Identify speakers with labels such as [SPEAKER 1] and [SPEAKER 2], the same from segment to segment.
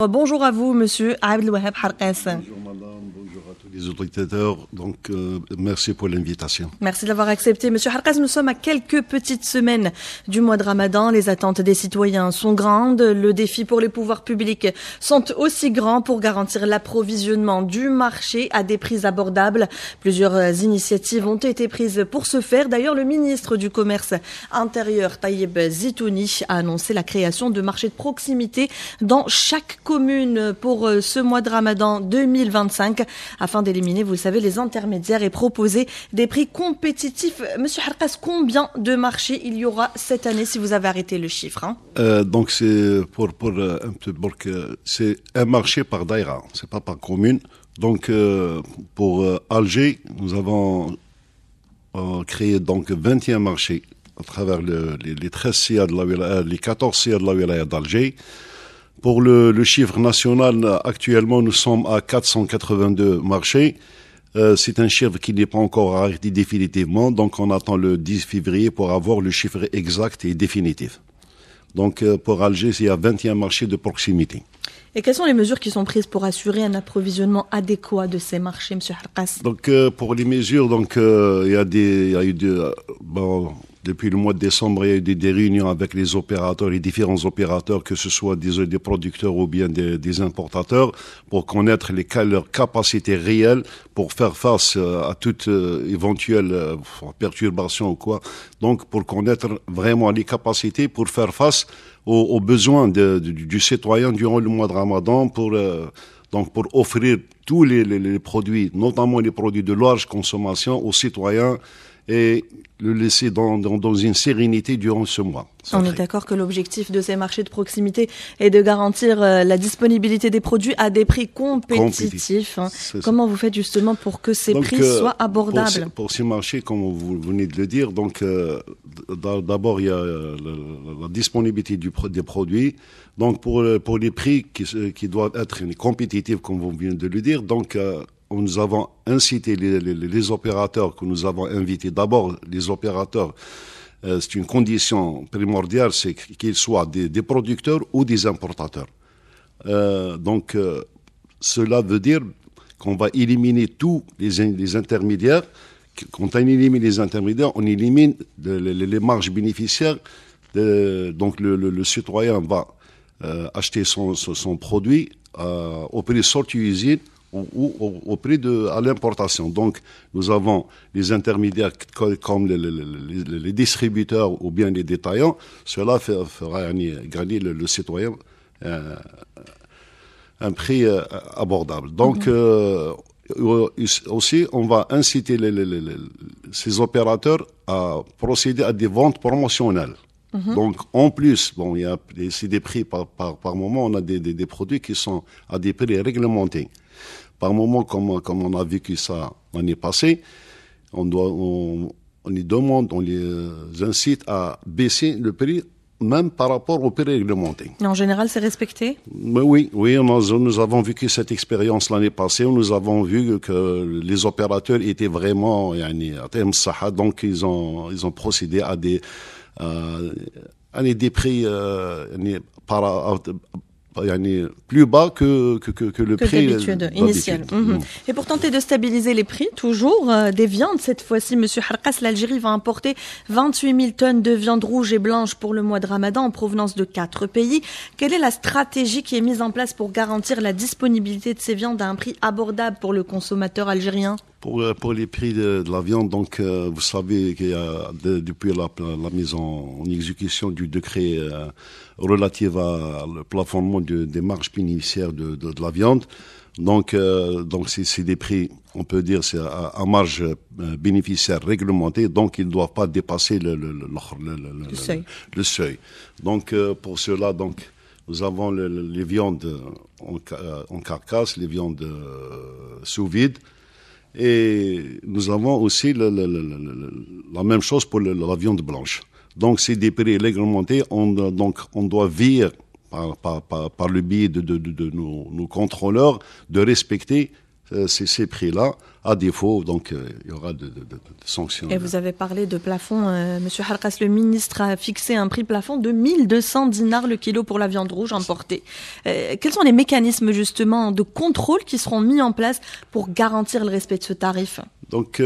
[SPEAKER 1] Bonjour à vous, monsieur Abdelwahab Harkas.
[SPEAKER 2] Bonjour madame, bonjour à tous les auditeurs. Merci pour l'invitation.
[SPEAKER 1] Merci de l'avoir accepté. Monsieur Harkas, nous sommes à quelques petites semaines du mois de Ramadan. Les attentes des citoyens sont grandes. Le défi pour les pouvoirs publics sont aussi grands pour garantir l'approvisionnement du marché à des prix abordables. Plusieurs initiatives ont été prises pour ce faire. D'ailleurs, le ministre du Commerce intérieur, Taïeb Zitouni, a annoncé la création de marchés de proximité dans chaque commune pour ce mois de Ramadan 2025 afin d'éliminer, vous le savez, les intermédiaires et proposer des prix compétitifs. Monsieur Harkas, combien de marchés il y aura cette année si vous avez arrêté le chiffre
[SPEAKER 2] Donc c'est c'est un marché par daïra, c'est pas par commune. Donc pour Alger, nous avons créé donc 21 marchés à travers les 13 SIA de la wilaya, les 14 SIA de la wilaya d'Alger. Pour le chiffre national, actuellement, nous sommes à 482 marchés. C'est un chiffre qui n'est pas encore arrêté définitivement, donc on attend le 10 février pour avoir le chiffre exact et définitif. Donc pour Alger, il y a 21 marchés de proximité.
[SPEAKER 1] Et quelles sont les mesures qui sont prises pour assurer un approvisionnement adéquat de ces marchés, monsieur Harkas?
[SPEAKER 2] Donc pour les mesures, il y a eu depuis le mois de décembre, il y a eu des réunions avec les opérateurs, les différents opérateurs, que ce soit des producteurs ou bien des importateurs, pour connaître leurs capacités réelles pour faire face à toute éventuelle perturbation ou quoi. Donc, pour connaître vraiment les capacités pour faire face aux besoins du citoyen durant le mois de Ramadan, pour offrir tous les produits, notamment les produits de large consommation aux citoyens, et le laisser dans une sérénité durant ce mois.
[SPEAKER 1] On est d'accord que l'objectif de ces marchés de proximité est de garantir la disponibilité des produits à des prix compétitifs. Comment vous faites justement pour que ces prix soient abordables?
[SPEAKER 2] Pour ces marchés, comme vous venez de le dire, d'abord il y a la disponibilité des produits. Donc pour les prix qui doivent être compétitifs, comme vous venez de le dire, nous avons incité les opérateurs que nous avons invités. D'abord, les opérateurs, c'est une condition primordiale, c'est qu'ils soient des producteurs ou des importateurs. Cela veut dire qu'on va éliminer tous les intermédiaires. Quand on élimine les intermédiaires, on élimine les marges bénéficiaires. Donc le citoyen va acheter son produit au prix sorti usine ou au prix à l'importation. Donc, nous avons les intermédiaires comme les distributeurs ou bien les détaillants. Cela fera gagner le citoyen un prix abordable. Donc, aussi, on va inciter ces opérateurs à procéder à des ventes promotionnelles. Donc, en plus, c'est des prix par moment, on a des produits qui sont à des prix réglementés. Par moment, comme on a vécu ça l'année passée, on les demande, on les incite à baisser le prix, même par rapport au prix réglementé.
[SPEAKER 1] En général, c'est respecté?
[SPEAKER 2] Mais oui, nous avons vécu cette expérience l'année passée. Nous avons vu que les opérateurs étaient vraiment donc ils ont procédé à des prix plus bas que le prix
[SPEAKER 1] d'habitude, initial. Et pour tenter de stabiliser les prix, toujours des viandes, cette fois-ci, monsieur Harkas, l'Algérie va importer 28 000 tonnes de viande rouge et blanche pour le mois de Ramadan en provenance de 4 pays. Quelle est la stratégie qui est mise en place pour garantir la disponibilité de ces viandes à un prix abordable pour le consommateur algérien?
[SPEAKER 2] Pour les prix de la viande, vous savez qu'il y a depuis la mise en exécution du décret relatif à le plafonnement des marges bénéficiaires de la viande. Donc c'est des prix, on peut dire, c'est à marge bénéficiaire réglementée, donc ils ne doivent pas dépasser le seuil. Donc pour cela, nous avons les viandes en carcasse, les viandes sous vide. Et nous avons aussi la même chose pour la viande blanche. Donc, c'est des prix réglementés. On doit veiller par le biais de nos contrôleurs de respecter ces prix-là. À défaut, donc, il y aura de sanctions.
[SPEAKER 1] Et vous avez parlé de plafond. Monsieur Harkas, le ministre a fixé un prix plafond de 1200 dinars le kilo pour la viande rouge importée. Quels sont les mécanismes, justement, de contrôle qui seront mis en place pour garantir le respect de ce tarif?
[SPEAKER 2] Donc,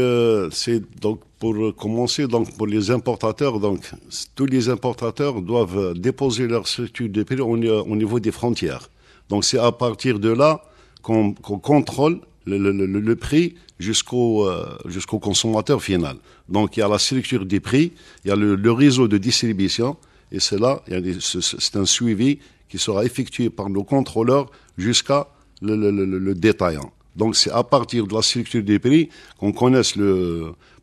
[SPEAKER 2] pour commencer, donc, pour les importateurs, donc, tous les importateurs doivent déposer leur structure de prix au niveau des frontières. Donc, c'est à partir de là qu'on contrôle le prix jusqu'au consommateur final. Donc, il y a la structure des prix, il y a le réseau de distribution, et c'est là, c'est un suivi qui sera effectué par nos contrôleurs jusqu'à le détaillant. Donc, c'est à partir de la structure des prix qu'on connaisse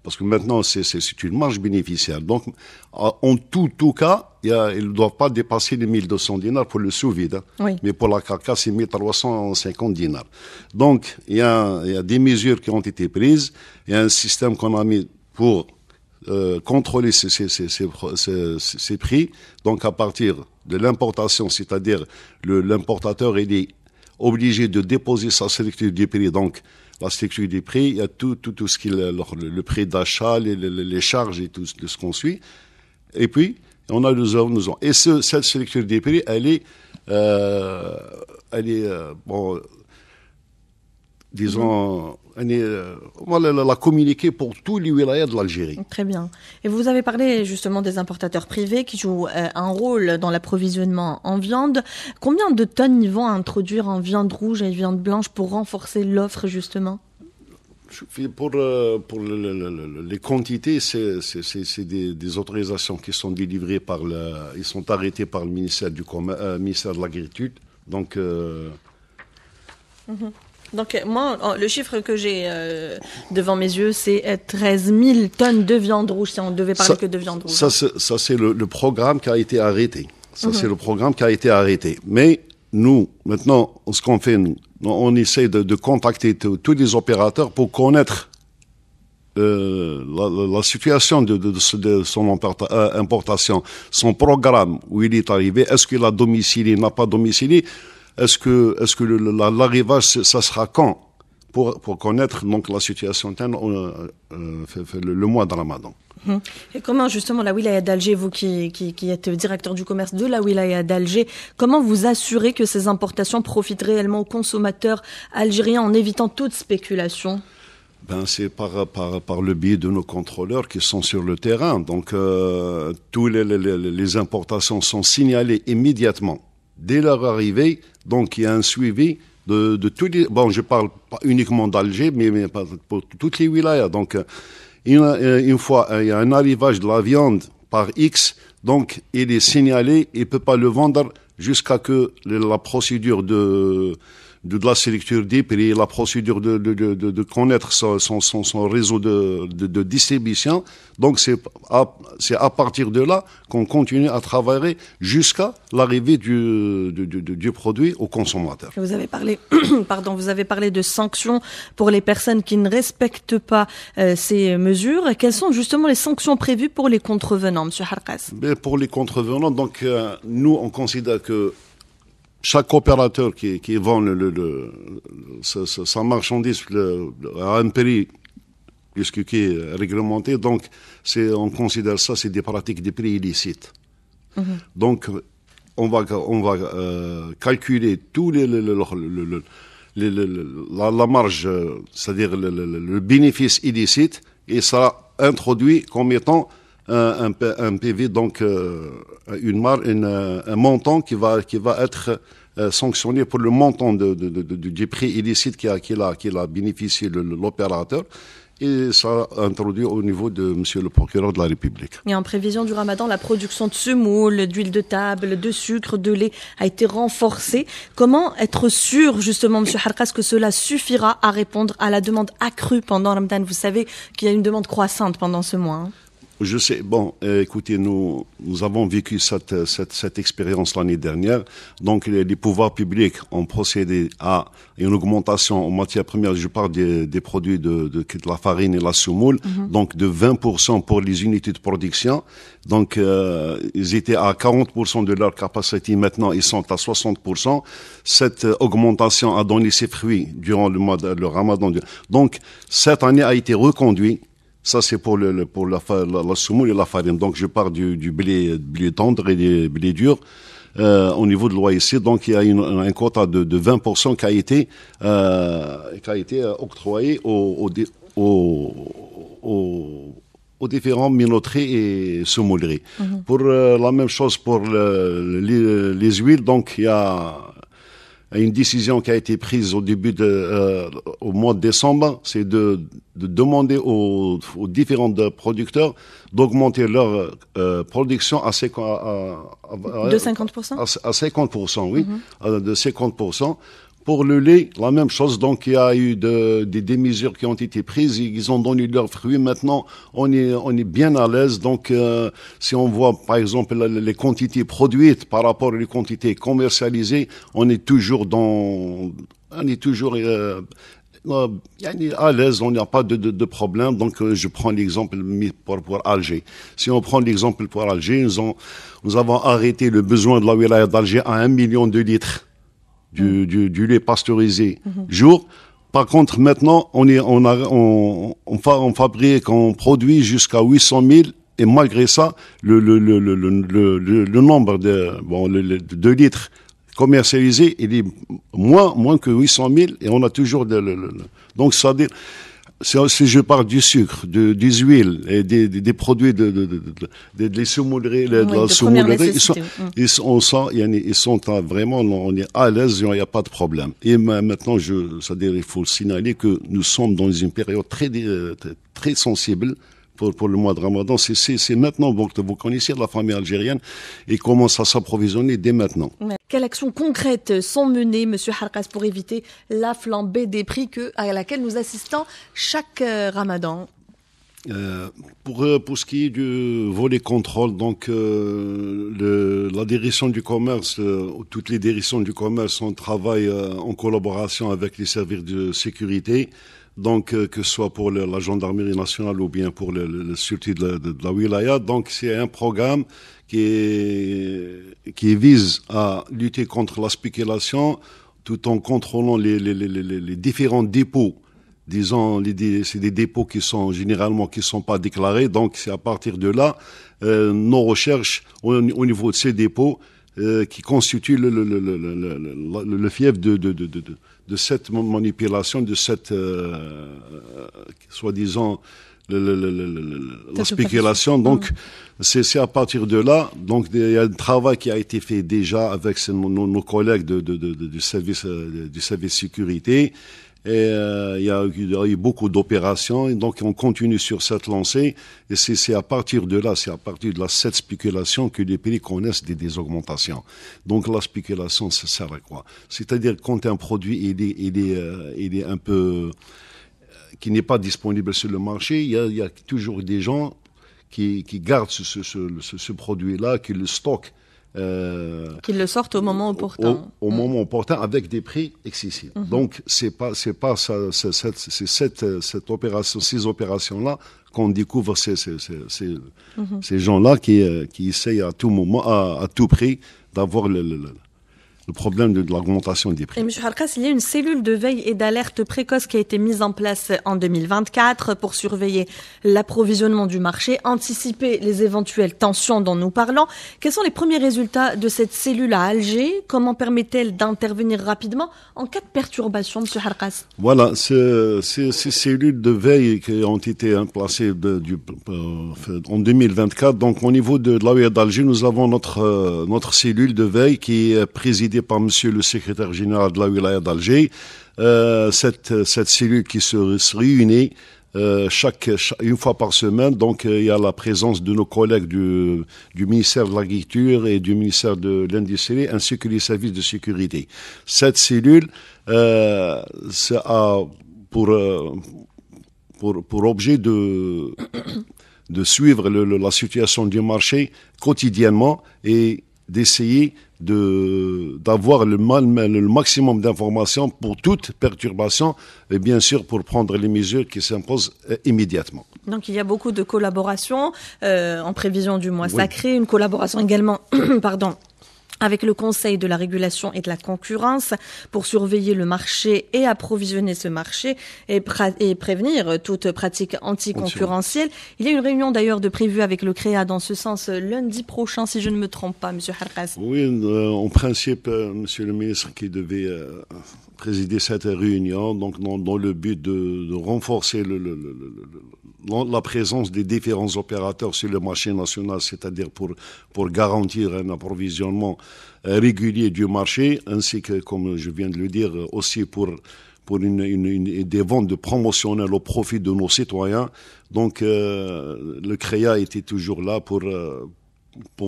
[SPEAKER 2] parce que maintenant, c'est une marge bénéficiaire. Donc, en tout cas, ils ne doivent pas dépasser les 1200 dinars pour le sous-vide. Hein.
[SPEAKER 1] Oui.
[SPEAKER 2] Mais pour la carcasse, c'est 1350 dinars. Donc, il y a des mesures qui ont été prises. Il y a un système qu'on a mis pour contrôler ces prix. Donc, à partir de l'importation, c'est-à-dire l'importateur, il est obligé de déposer sa structure des prix. Donc, la structure des prix, il y a tout ce qui est le prix d'achat, les charges et tout ce qu'on suit. Et puis, on a et cette structure des prix, elle est on va la communiquer pour tous les wilayas de l'Algérie.
[SPEAKER 1] Très bien. Et vous avez parlé justement des importateurs privés qui jouent un rôle dans l'approvisionnement en viande. Combien de tonnes ils vont introduire en viande rouge et viande blanche pour renforcer l'offre justement?
[SPEAKER 2] Pour les quantités, c'est des autorisations qui sont délivrées ils sont arrêtés par le ministère ministère de l'Agriculture. Donc,
[SPEAKER 1] Donc moi, le chiffre que j'ai devant mes yeux, c'est 13 000 tonnes de viande rouge, si on devait parler que de viande rouge.
[SPEAKER 2] Ça c'est le programme qui a été arrêté. C'est le programme qui a été arrêté. Mais nous, maintenant, ce qu'on fait, on essaie de contacter tous les opérateurs pour connaître la situation de son importation, son programme, où il est arrivé, est-ce qu'il a domicilié, n'a pas domicilié. Est-ce que l'arrivage, ça sera quand pour connaître donc la situation interne le mois de Ramadan.
[SPEAKER 1] Et comment justement la wilaya d'Alger, vous qui êtes directeur du commerce de la wilaya d'Alger, comment vous assurez que ces importations profitent réellement aux consommateurs algériens en évitant toute spéculation?
[SPEAKER 2] C'est par le biais de nos contrôleurs qui sont sur le terrain. Donc tous les importations sont signalées immédiatement dès leur arrivée. Donc il y a un suivi de tous les... Bon, je parle pas uniquement d'Alger, mais pour toutes les wilayas. Donc une fois il y a un arrivage de la viande par X, donc il est signalé, il peut pas le vendre jusqu'à que la procédure de la structure des prix, la procédure de connaître son réseau de distribution. Donc c'est à partir de là qu'on continue à travailler jusqu'à l'arrivée du produit au consommateur.
[SPEAKER 1] Vous avez parlé, vous avez parlé de sanctions pour les personnes qui ne respectent pas ces mesures. Quelles sont justement les sanctions prévues pour les contrevenants, Monsieur Harkas?
[SPEAKER 2] Pour les contrevenants, donc nous on considère que chaque opérateur qui vend sa marchandise à un prix qui est réglementé, donc on considère ça, c'est des pratiques des prix illicites. Donc on va calculer tous la marge, c'est-à-dire le bénéfice illicite, et ça introduit comme étant un PV, donc un montant qui va être sanctionné pour le montant du prix illicite qu'il a bénéficié l'opérateur, et ça introduit au niveau de Monsieur le procureur de la République.
[SPEAKER 1] Et en prévision du Ramadan, la production de semoule, d'huile de table, de sucre, de lait a été renforcée. Comment être sûr, justement, Monsieur Harkas, que cela suffira à répondre à la demande accrue pendant Ramadan? Vous savez qu'il y a une demande croissante pendant ce mois.
[SPEAKER 2] Je sais. Bon, écoutez, nous avons vécu cette expérience l'année dernière. Donc, les pouvoirs publics ont procédé à une augmentation en matière première. Je parle des produits de la farine et la semoule. Donc, de 20% pour les unités de production. Donc, ils étaient à 40% de leur capacité. Maintenant, ils sont à 60%. Cette augmentation a donné ses fruits durant le Ramadan. Donc, cette année a été reconduite. Ça, c'est pour la semoule et la farine. Donc, je parle du blé tendre et des blés durs. Au niveau de l'OAIC, donc il y a un quota de 20% qui a été octroyé aux différents minoteries et semouleries. Pour la même chose pour les huiles, donc il y a une décision qui a été prise au mois de décembre, c'est de demander aux différents producteurs d'augmenter leur production
[SPEAKER 1] de 50%?
[SPEAKER 2] À 50%, oui, de 50%. Pour le lait, la même chose. Donc, il y a eu des mesures qui ont été prises. Ils ont donné leurs fruits. Maintenant, on est bien à l'aise. Donc, si on voit, par exemple, les quantités produites par rapport aux quantités commercialisées, on est toujours à l'aise, on n'a pas de problème. Donc, je prends l'exemple pour Alger. Si on prend l'exemple pour Alger, nous avons arrêté le besoin de la wilaya d'Alger à 1 million de litres du lait pasteurisé jour. Par contre, maintenant, on fabrique, on produit jusqu'à 800 000. Et malgré ça, le nombre de litres commercialisés, il est moins que 800 000 et on a toujours donc ça veut dire, si je parle du sucre, des huiles et des produits des semouleries, de la semoulerie, ils sont vraiment, on est à l'aise, il n'y a pas de problème. Et maintenant, c'est-à-dire, il faut signaler que nous sommes dans une période très sensible pour le mois de Ramadan. C'est maintenant, donc, vous connaissez la famille algérienne et commence à s'approvisionner dès maintenant.
[SPEAKER 1] Quelles actions concrètes sont menées, Monsieur Harkas, pour éviter la flambée des prix à laquelle nous assistons chaque Ramadan?
[SPEAKER 2] Pour ce qui est du volet contrôle, donc la direction du commerce, toutes les directions du commerce, on travaille en collaboration avec les services de sécurité. Donc, que ce soit pour la gendarmerie nationale ou bien pour le sûreté de la wilaya. Donc, c'est un programme qui vise à lutter contre la spéculation tout en contrôlant les différents dépôts. Disons, c'est des dépôts qui sont pas déclarés. Donc, c'est à partir de là, nos recherches au niveau de ces dépôts qui constituent le fief de cette manipulation, de cette soi-disant la spéculation. Donc, c'est à partir de là. Donc, il y a un travail qui a été fait déjà avec nos collègues du service sécurité. Et il y a eu beaucoup d'opérations, et donc on continue sur cette lancée. Et c'est à partir de là, cette spéculation que les pays connaissent des augmentations. Donc la spéculation, ça sert à quoi? C'est-à-dire quand un produit il est un peu qui n'est pas disponible sur le marché, il y a toujours des gens qui gardent ce produit-là, qui le stockent.
[SPEAKER 1] Qu'ils le sortent au moment opportun.
[SPEAKER 2] Au moment opportun, avec des prix excessifs. Donc, c'est pas ça, cette opération, ces opérations-là, qu'on découvre ces gens-là qui essayent à tout moment, à tout prix, d'avoir le problème de l'augmentation des prix.
[SPEAKER 1] Et M. Harkas, il y a une cellule de veille et d'alerte précoce qui a été mise en place en 2024 pour surveiller l'approvisionnement du marché, anticiper les éventuelles tensions dont nous parlons. Quels sont les premiers résultats de cette cellule à Alger? Comment permet-elle d'intervenir rapidement en cas de perturbation, M. Harkas?
[SPEAKER 2] Voilà, ces cellules de veille qui ont été placées en 2024. Donc, au niveau de la wilaya d'Alger, nous avons notre cellule de veille qui est présidée par monsieur le secrétaire général de la wilaya d'Alger. Cette cellule qui se réunit une fois par semaine. Donc, il y a la présence de nos collègues du ministère de l'Agriculture et du ministère de l'Industrie, ainsi que les services de sécurité. Cette cellule a pour objet de suivre la situation du marché quotidiennement et d'essayer d'avoir le maximum d'informations pour toute perturbation et bien sûr pour prendre les mesures qui s'imposent immédiatement.
[SPEAKER 1] Donc il y a beaucoup de collaboration en prévision du mois sacré, une collaboration également avec le Conseil de la régulation et de la concurrence pour surveiller le marché et approvisionner ce marché et prévenir toute pratique anticoncurrentielle. Il y a une réunion d'ailleurs de prévue avec le CREA dans ce sens lundi prochain, si je ne me trompe pas, Monsieur Harkas.
[SPEAKER 2] Oui, en principe, Monsieur le ministre qui devait présider cette réunion, donc dans le but de renforcer la présence des différents opérateurs sur le marché national, c'est-à-dire pour garantir un approvisionnement régulier du marché, ainsi que, comme je viens de le dire, aussi pour des ventes de promotionnelles au profit de nos citoyens. Donc, le CREA était toujours là pour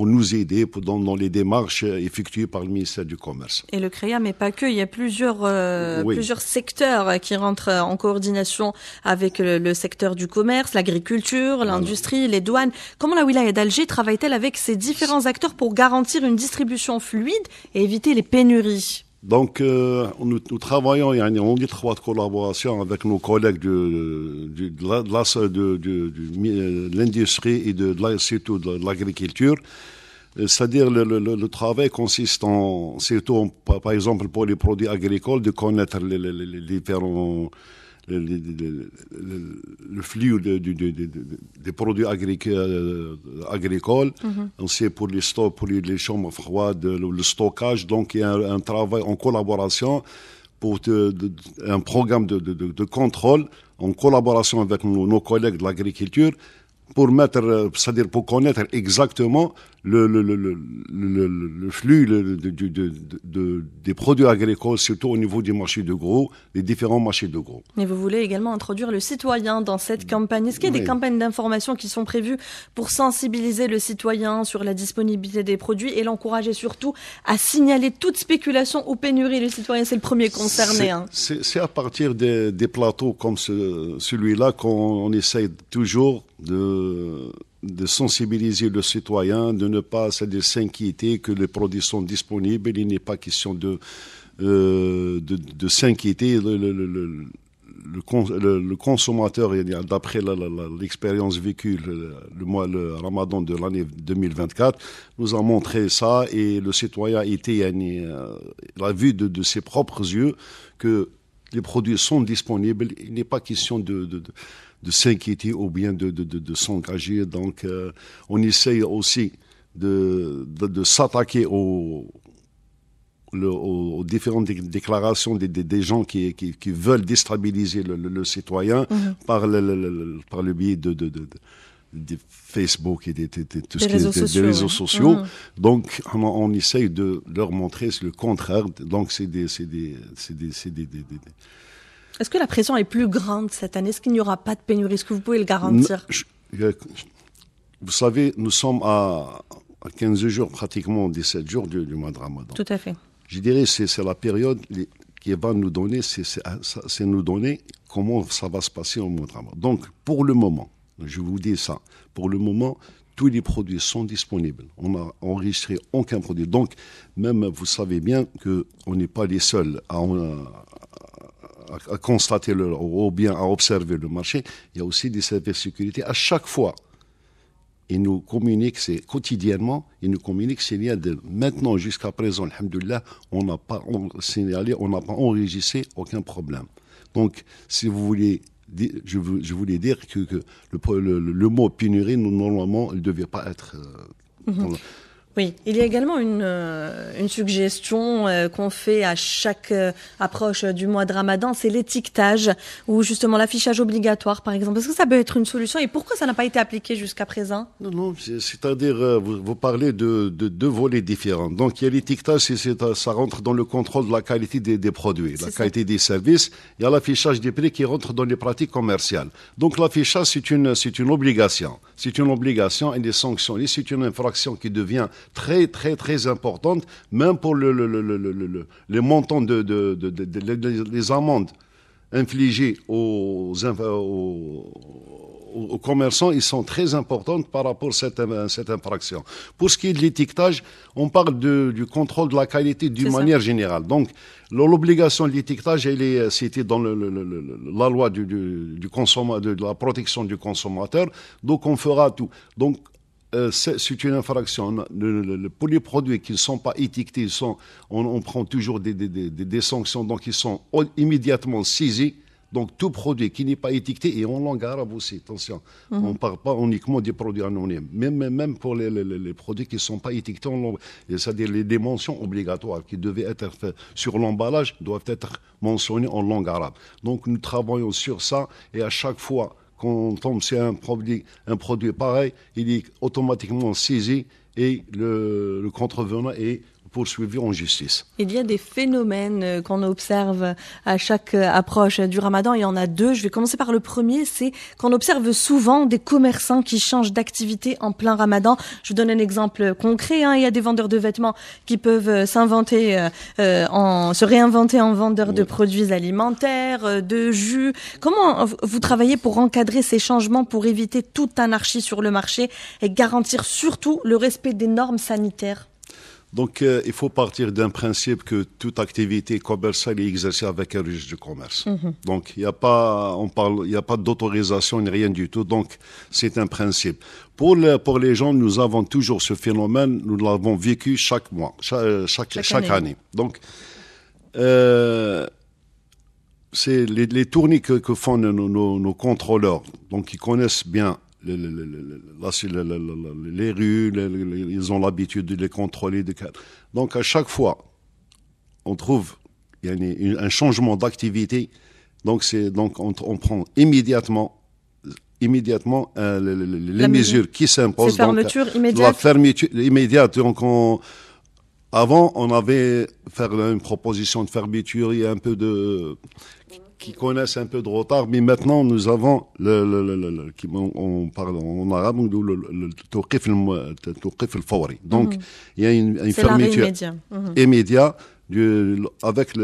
[SPEAKER 2] nous aider dans les démarches effectuées par le ministère du Commerce.
[SPEAKER 1] Et le CREA, mais pas que, il y a plusieurs secteurs qui rentrent en coordination avec le secteur du commerce, l'agriculture, l'industrie, les douanes. Comment la wilaya d'Alger travaille-t-elle avec ces différents acteurs pour garantir une distribution fluide et éviter les pénuries ?
[SPEAKER 2] Donc, nous travaillons en étroite collaboration avec nos collègues de l'industrie et surtout de l'agriculture. C'est-à-dire, le travail consiste surtout, par exemple, pour les produits agricoles, de connaître les différents le flux des produits agricoles. On sait pour les stocks, pour les chambres froides, le stockage. Donc, il y a un travail en collaboration pour un programme de contrôle en collaboration avec nos collègues de l'agriculture c'est-à-dire pour connaître exactement le flux des produits agricoles, surtout au niveau du marché de gros, des différents marchés de gros.
[SPEAKER 1] Mais vous voulez également introduire le citoyen dans cette campagne. Est-ce qu'il y a des campagnes d'information qui sont prévues pour sensibiliser le citoyen sur la disponibilité des produits et l'encourager surtout à signaler toute spéculation ou pénurie? Le citoyen, c'est le premier concerné.
[SPEAKER 2] C'est à partir des plateaux comme celui-là qu'on essaye toujours de sensibiliser le citoyen, de ne pas s'inquiéter que les produits sont disponibles. Il n'est pas question de s'inquiéter. Le consommateur, d'après l'expérience vécue le Ramadan de l'année 2024, nous a montré ça et le citoyen a vu de ses propres yeux que les produits sont disponibles. Il n'est pas question de s'inquiéter ou bien de s'engager. Donc, on essaye aussi de s'attaquer aux différentes déclarations des gens qui veulent déstabiliser le citoyen par le biais de Facebook et des réseaux sociaux. Donc, on essaye de leur montrer le contraire. Donc, c'est des
[SPEAKER 1] Est-ce que la pression est plus grande cette année? Est-ce qu'il n'y aura pas de pénurie? Est-ce que vous pouvez le garantir?
[SPEAKER 2] Vous savez, nous sommes à 15 jours, pratiquement 17 jours du mois de Ramadan.
[SPEAKER 1] Tout à fait.
[SPEAKER 2] Je dirais que c'est la période qui va nous donner, c'est nous donner comment ça va se passer au mois de Ramadan. Donc, pour le moment, je vous dis ça, pour le moment, tous les produits sont disponibles. On n'a enregistré aucun produit. Donc, même, vous savez bien qu'on n'est pas les seuls à constater ou bien à observer le marché. Il y a aussi des services de sécurité. À chaque fois, ils nous communiquent, c'est quotidiennement, ils nous communiquent s'il y a maintenant jusqu'à présent, alhamdoulilah, on n'a pas signalé, on n'a pas enregistré aucun problème. Donc, si vous voulez, je voulais dire que le mot pénurie, normalement, il ne devait pas être...
[SPEAKER 1] Oui, il y a également une suggestion qu'on fait à chaque approche du mois de Ramadan, c'est l'étiquetage ou justement l'affichage obligatoire, par exemple. Est-ce que ça peut être une solution et pourquoi ça n'a pas été appliqué jusqu'à présent?
[SPEAKER 2] Non, c'est-à-dire, vous parlez de deux volets différents. Donc, il y a l'étiquetage, ça rentre dans le contrôle de la qualité des produits, la qualité des services. Il y a l'affichage des prix qui rentre dans les pratiques commerciales. Donc, l'affichage, c'est une obligation. C'est une obligation et des sanctions. Et c'est une infraction qui devient très, très, très importante, même pour les montants les amendes infligées aux commerçants, ils sont très importantes par rapport à cette infraction. Pour ce qui est de l'étiquetage, on parle du contrôle de la qualité d'une manière générale. Donc, l'obligation de l'étiquetage, c'était dans la loi du consommateur, de la protection du consommateur. Donc, on fera tout. Donc, c'est une infraction. Pour les produits qui ne sont pas étiquetés, on prend toujours des sanctions, donc ils sont immédiatement saisis. Donc tout produit qui n'est pas étiqueté, et en langue arabe aussi, attention, on ne parle pas uniquement des produits anonymes, même pour les produits qui ne sont pas étiquetés en langue, c'est-à-dire les mentions obligatoires qui devaient être faites sur l'emballage doivent être mentionnées en langue arabe. Donc nous travaillons sur ça, et à chaque fois qu'on tombe sur un produit pareil, il est automatiquement saisi et le contrevenant est poursuivi en justice.
[SPEAKER 1] Il y a des phénomènes qu'on observe à chaque approche du Ramadan. Il y en a deux. Je vais commencer par le premier. C'est qu'on observe souvent des commerçants qui changent d'activité en plein Ramadan. Je vous donne un exemple concret. Il y a des vendeurs de vêtements qui peuvent se réinventer en vendeurs de produits alimentaires, de jus. Comment vous travaillez pour encadrer ces changements, pour éviter toute anarchie sur le marché et garantir surtout le respect des normes sanitaires?
[SPEAKER 2] Donc, il faut partir d'un principe que toute activité commerciale est exercée avec un registre du commerce. Donc, il n'y a pas d'autorisation ni rien du tout. Donc, c'est un principe. Pour les gens, nous avons toujours ce phénomène. Nous l'avons vécu chaque mois, chaque année. Donc, c'est les tournées que font nos contrôleurs. Donc, ils connaissent bien les rues, ils ont l'habitude de les contrôler. Donc, à chaque fois, on trouve un changement d'activité. Donc, on prend immédiatement les mesures qui s'imposent.
[SPEAKER 1] Fermeture immédiate.
[SPEAKER 2] La fermeture immédiate. Donc, avant, on avait fait une proposition de fermeture. Il y a un peu qui connaissent un peu de retard, mais maintenant nous avons on parle en arabe le tawqif al-fawri. Donc il y a une fermeture immédiate après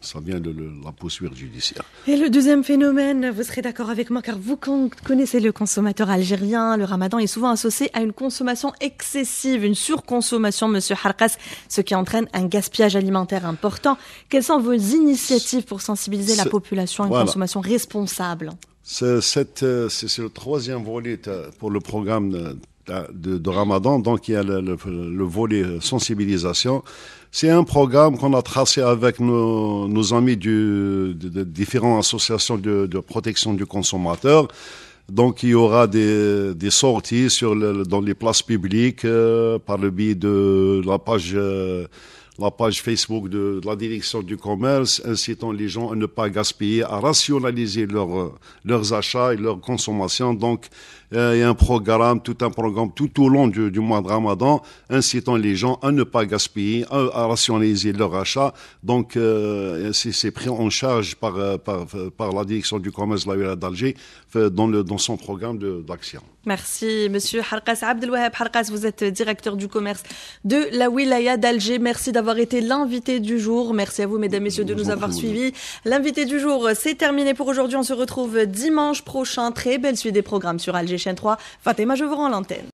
[SPEAKER 2] ça vient de la poursuite judiciaire.
[SPEAKER 1] Et le deuxième phénomène, vous serez d'accord avec moi car vous connaissez le consommateur algérien, le Ramadan est souvent associé à une consommation excessive, une surconsommation, Monsieur Harkas, ce qui entraîne un gaspillage alimentaire important. Quelles sont vos initiatives pour sensibiliser la population à une consommation responsable?
[SPEAKER 2] C'est le troisième volet pour le programme de Ramadan. Donc il y a le volet sensibilisation. C'est un programme qu'on a tracé avec nos amis de différentes associations de protection du consommateur. Donc il y aura des sorties dans les places publiques par le biais de la page Facebook de la direction du commerce, incitant les gens à ne pas gaspiller, à rationaliser leurs achats et leur consommation. Donc, il y a tout un programme tout au long du mois de Ramadan, incitant les gens à ne pas gaspiller, à rationaliser leurs achats. Donc, c'est pris en charge par la direction du commerce de la Wilaya d'Alger dans son programme d'action.
[SPEAKER 1] Merci, Monsieur Harkas. Abdelwahab Harkas, vous êtes directeur du commerce de la Wilaya d'Alger. Merci d'avoir été l'invité du jour. Merci à vous, mesdames, messieurs, de nous avoir suivis. L'invité du jour, c'est terminé pour aujourd'hui. On se retrouve dimanche prochain. Très belle suite des programmes sur Alger Chaîne 3. Fatima, je vous rends l'antenne.